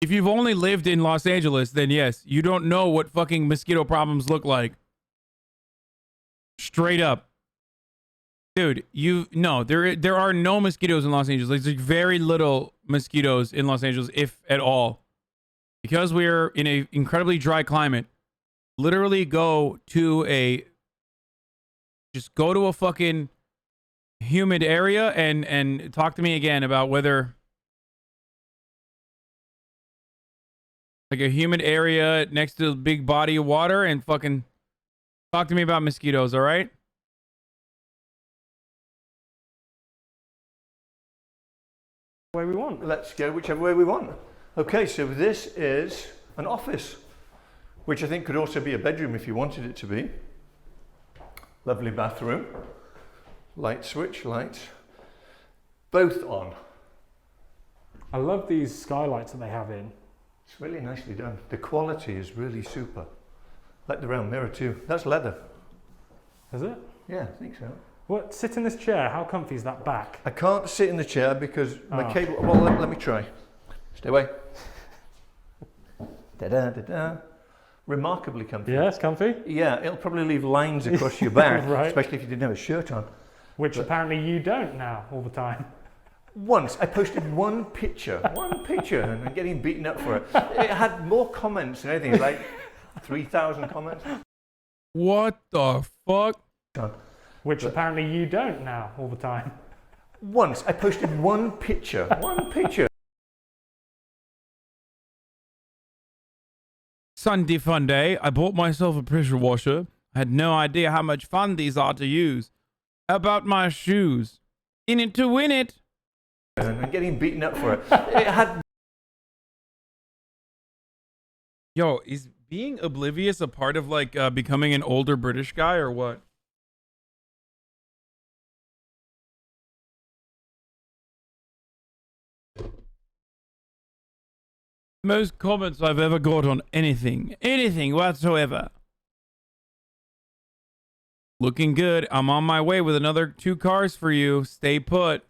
If you've only lived in Los Angeles, then yes, you don't know what fucking mosquito problems look like. Straight up. Dude, there are no mosquitoes in Los Angeles. There's like very little mosquitoes in Los Angeles, if at all. Because we're in an incredibly dry climate, literally just go to a fucking humid area and talk to me again about whether like a humid area next to a big body of water and fucking talk to me about mosquitoes, all right? Way we want. Let's go whichever way we want. Okay, so this is an office, which I think could also be a bedroom if you wanted it to be. Lovely bathroom. Light switch, lights. Both on. I love these skylights that they have in. It's really nicely done. The quality is really super. Like the round mirror too. That's leather. Is it? Yeah, I think so. What? Sit in this chair. How comfy is that back? I can't sit in the chair because my cable... Well, let me try. Stay away. Da-da-da-da. Remarkably comfy. Yeah, it's comfy. Yeah, it'll probably leave lines across your back, right. especially if you didn't have a shirt on. Which apparently you don't now all the time. Once I posted one picture, and I'm getting beaten up for it. It had more comments than anything, like 3,000 comments. What the fuck? Which apparently you don't now all the time. Once I posted one picture. Sunday fun day. I bought myself a pressure washer. I had no idea how much fun these are to use. How about my shoes? In it to win it. And I'm getting beaten up for it. It had... Yo, is being oblivious a part of like becoming an older British guy or what? Most comments I've ever got on anything whatsoever. Looking good. I'm on my way with another 2 cars for you. Stay put.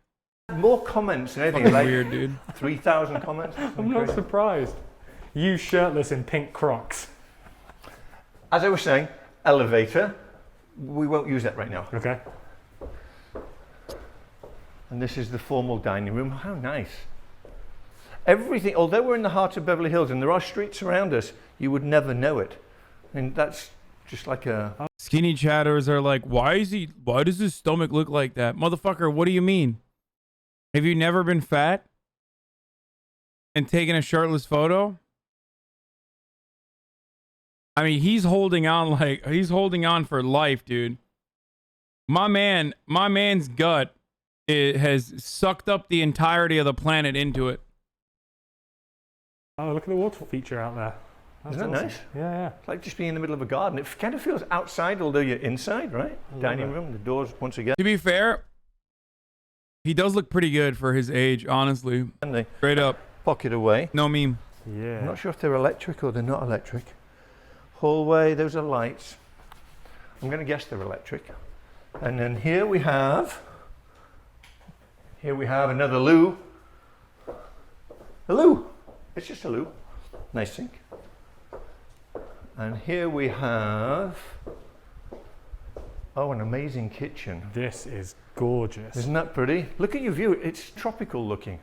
More comments than anything, Fucking like weird, dude. 3,000 comments. I'm not surprised. You shirtless in pink Crocs. As I was saying, elevator. We won't use that right now. Okay. And this is the formal dining room. How nice. Everything, although we're in the heart of Beverly Hills and there are streets around us, you would never know it. I mean, that's just like a... Skinny chatters are like, why does his stomach look like that? Motherfucker, what do you mean? Have you never been fat? And taken a shirtless photo? I mean, he's holding on for life, dude. My man's gut has sucked up the entirety of the planet into it. Oh, look at the water feature out there. That's Isn't that awesome. nice? Yeah. It's like just being in the middle of a garden. It kind of feels outside, although you're inside, right? Dining room, the doors, once again. To be fair, he does look pretty good for his age, honestly. And they straight up. Pocket away. No meme. Yeah. I'm not sure if they're electric or they're not electric. Hallway, those are lights. I'm going to guess they're electric. And then here we have another loo. A loo. It's just a loo. Nice sink. And here we have, an amazing kitchen. This is gorgeous. Isn't that pretty? Look at your view. It's tropical looking.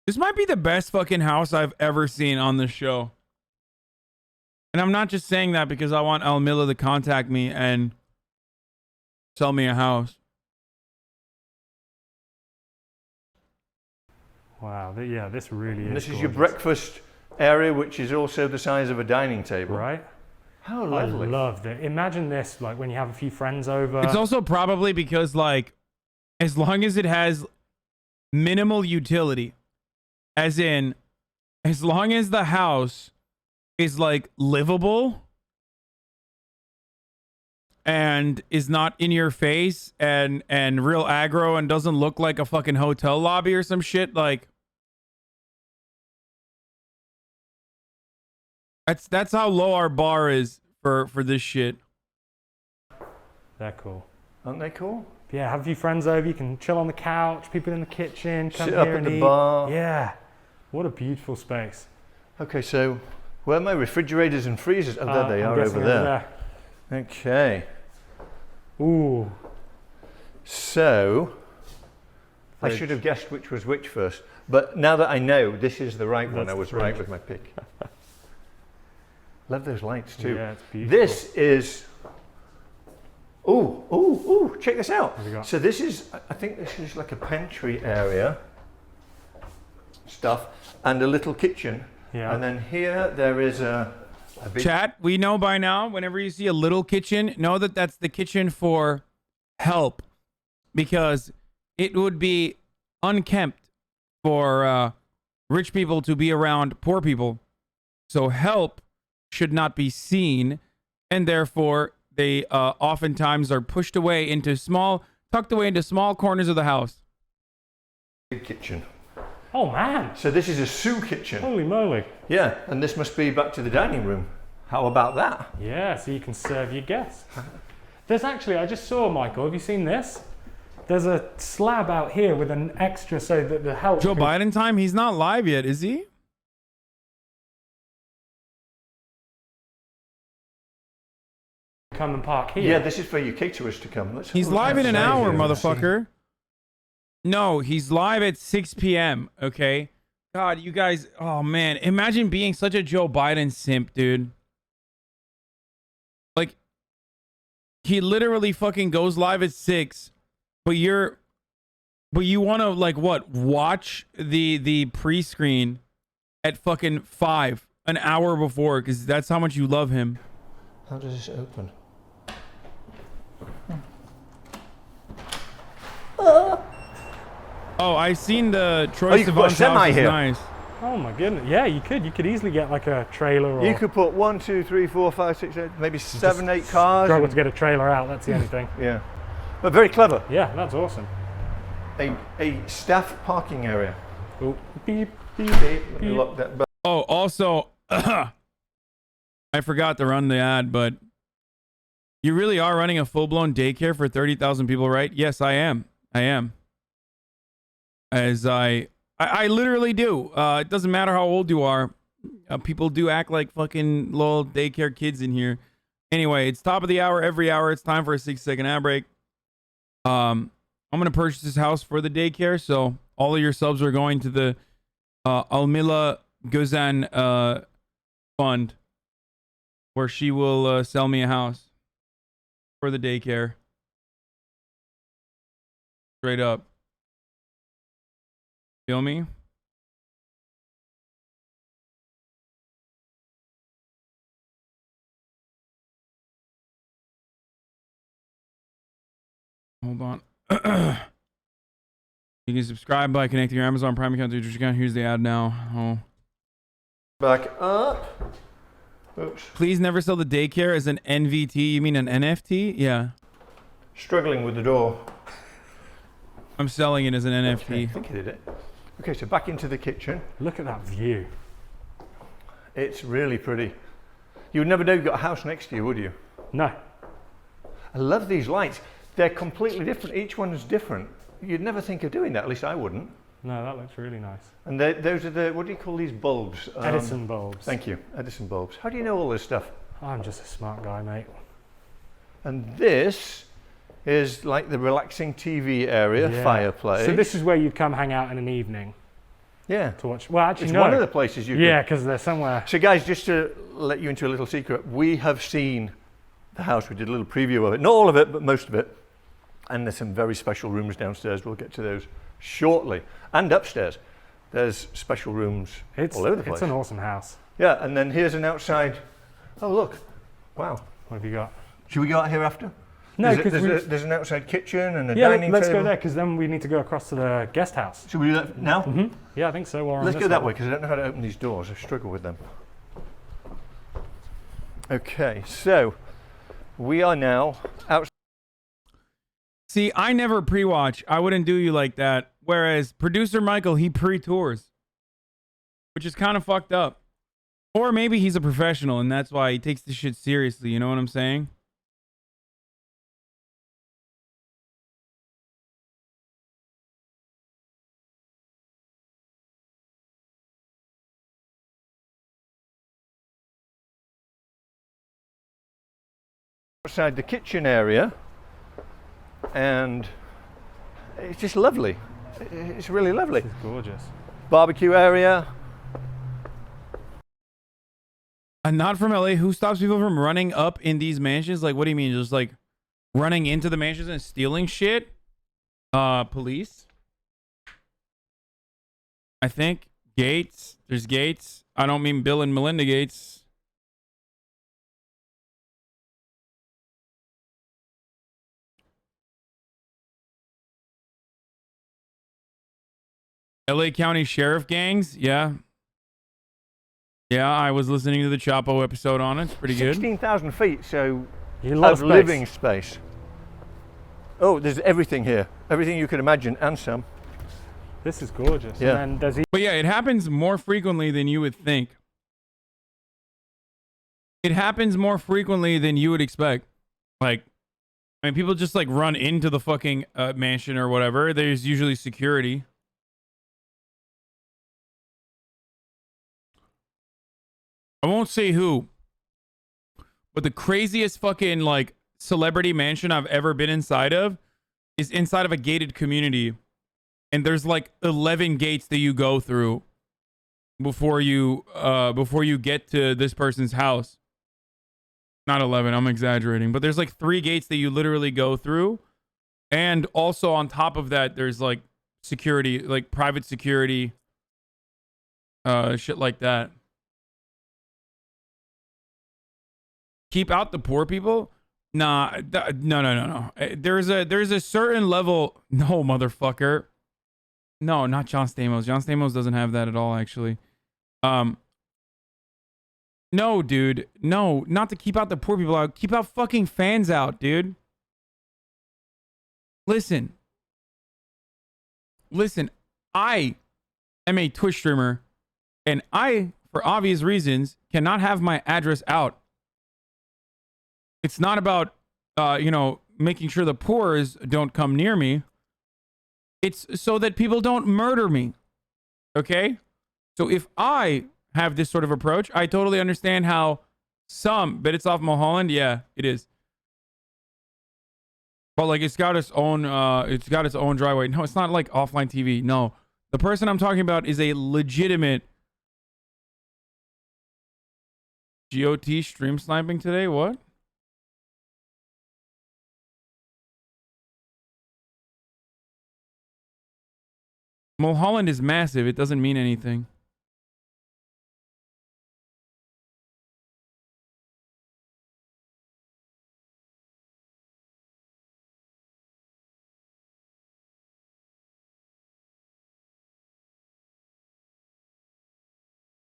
This might be the best fucking house I've ever seen on this show. And I'm not just saying that because I want Almila to contact me and sell me a house. Wow, yeah, this really is And this is gorgeous. your breakfast area, which is also the size of a dining table. Right. How lovely. I loved it. Imagine this, like when you have a few friends over. It's also probably because, like, as long as it has minimal utility, as in, as long as the house is like livable and is not in your face and real aggro and doesn't look like a fucking hotel lobby or some shit, like, that's how low our bar is for this shit. They're cool. Aren't they cool? Yeah, have a few friends over. You can chill on the couch. People in the kitchen. Come Sit here up and at the eat. bar. Yeah. What a beautiful space. Okay, so where are my refrigerators and freezers? Oh, there they I'm are guessing over there. Okay. Ooh. So, I Fridge. should have guessed which was which first. But now that I know this is the right one, That's I the was right fridge. with my pick. Love those lights too. Yeah, it's beautiful. This is... Ooh, check this out. What have we got? So this is, I think this is like a pantry area stuff and a little kitchen. Yeah. And then here there is a big... Chat, we know by now, whenever you see a little kitchen, know that that's the kitchen for help, because it would be unkempt for rich people to be around poor people. So help should not be seen, and therefore they oftentimes are pushed away tucked away into small corners of the house. Big kitchen. Oh man. So this is a sous kitchen. Holy moly. Yeah, and this must be back to the dining room. How about that? Yeah, so you can serve your guests. There's actually, I just saw, Michael, have you seen this? There's a slab out here with an extra so that the help... Joe Biden time? He's not live yet, is he? Come and park here. Yeah, this is for your caterers to come. Let's He's have a look live in an outside hour, here and see. motherfucker. No, he's live at 6 p.m., okay? God, you guys, oh man, imagine being such a Joe Biden simp, dude. Like, he literally fucking goes live at 6, but you want to, like, what, watch the pre-screen at fucking 5, an hour before, because that's how much you love him. How does this open? Oh, I've seen the Troy Oh, you could put a Sivan's house semi is here. nice. Oh my goodness. Yeah, you could easily get like a trailer or... You could put 1, 2, 3, 4, 5, 6, 8, maybe 7, 8 cars. Struggle to get a trailer out, that's the only thing. Yeah. But very clever. Yeah, that's awesome. A staff parking area. Oh, beep, beep, Let me beep. lock that back. Oh, also, I forgot to run the ad, but you really are running a full-blown daycare for 30,000 people, right? Yes, I am. I am. As I literally do. It doesn't matter how old you are. People do act like fucking little daycare kids in here. Anyway, it's top of the hour every hour. It's time for a 6-second ad break. I'm going to purchase this house for the daycare, so all of your subs are going to the Almila Guzan fund, where she will sell me a house for the daycare. Straight up. Feel me? Hold on. You can subscribe by connecting your Amazon Prime account to your account. Here's the ad now. Oh. Back up. Oops. Please never sell the daycare as an NVT. You mean an NFT? Yeah. Struggling with the door. I'm selling it as an NFT. Okay, I think I did it. Okay, so back into the kitchen. Look at that view. It's really pretty. You would never know you've got a house next to you, would you? No. I love these lights. They're completely different. Each one is different. You'd never think of doing that, at least I wouldn't. No, that looks really nice. And those are the, what do you call these bulbs? Edison bulbs. Thank you, Edison bulbs. How do you know all this stuff? I'm just a smart guy, mate. And this is like the relaxing TV area, Yeah. fireplace. So this is where you'd come hang out in an evening. Yeah. To watch. Well, actually, It's no. one of the places you Yeah, could. because they're somewhere. So guys, just to let you into a little secret, we have seen the house. We did a little preview of it. Not all of it, but most of it. And there's some very special rooms downstairs. We'll get to those shortly. And upstairs, there's special rooms all over the place. It's an awesome house. Yeah, and then here's an outside. Oh, look. Wow. What have you got? Should we go out here after? No, there's an outside kitchen and a yeah, dining let's table. go there because then we need to go across to the guest house. Should we do that now? Mm-hmm. Yeah, I think so. Let's go that way because I don't know how to open these doors. I struggle with them. Okay, so we are now outside. See, I never pre-watch. I wouldn't do you like that. Whereas producer Michael, he pre-tours, which is kind of fucked up. Or maybe he's a professional and that's why he takes this shit seriously. You know what I'm saying? Outside the kitchen area, and it's just lovely. It's really lovely. It's gorgeous. Barbecue area. I'm not from LA. Who stops people from running up in these mansions? Like, what do you mean? Just like running into the mansions and stealing shit? Police. I think Gates. There's Gates. I don't mean Bill and Melinda Gates. LA County Sheriff gangs, yeah. Yeah, I was listening to the Chapo episode on it. It's pretty good. 16,000 feet, so a lot of living space. Oh, there's everything here. Everything you could imagine and some. This is gorgeous. Yeah. And then But yeah, it happens more frequently than you would think. It happens more frequently than you would expect. Like, I mean, people just like run into the fucking mansion or whatever. There's usually security. I won't say who, but the craziest fucking like celebrity mansion I've ever been inside of is inside of a gated community. And there's like 11 gates that you go through before you get to this person's house. Not 11, I'm exaggerating, but there's like 3 gates that you literally go through. And also on top of that, there's like security, like private security, shit like that. Keep out the poor people? Nah, no. There's a certain level. No, motherfucker. No, not John Stamos. John Stamos doesn't have that at all, actually. No, dude. No, not to keep out the poor people out. Keep out fucking fans out, dude. Listen. I am a Twitch streamer, and I, for obvious reasons, cannot have my address out. It's not about, making sure the poors don't come near me. It's so that people don't murder me. Okay? So if I have this sort of approach, I totally understand how but it's off Mulholland. Yeah, it is. But like it's got its own driveway. No, it's not like offline TV. No. The person I'm talking about is a legitimate GOT stream sniping today. What? Mulholland is massive. It doesn't mean anything.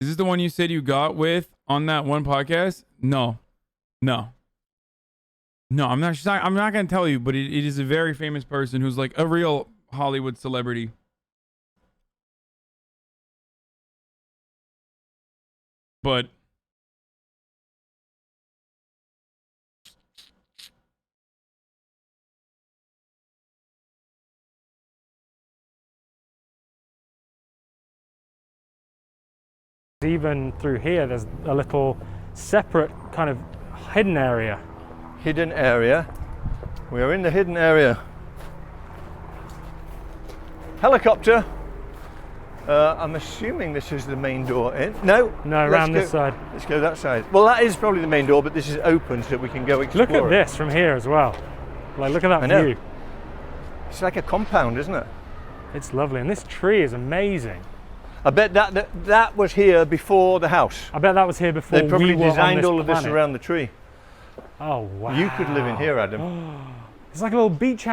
Is this the one you said you got with on that one podcast? No, I'm not going to tell you, but it is a very famous person who's like a real Hollywood celebrity. But even through here, there's a little separate kind of hidden area. Hidden area. We are in the hidden area. Helicopter. I'm assuming this is the main door in. No, around this side. Let's go that side. Well, that is probably the main door, but this is open so that we can go explore. Look at this from here as well. Like, look at that view. It's like a compound, isn't it? It's lovely, and this tree is amazing. I bet that was here before the house. I bet that was here before. They probably we were designed on this all of this planet. around the tree. Oh, wow. You could live in here, Adam. It's like a little beach house.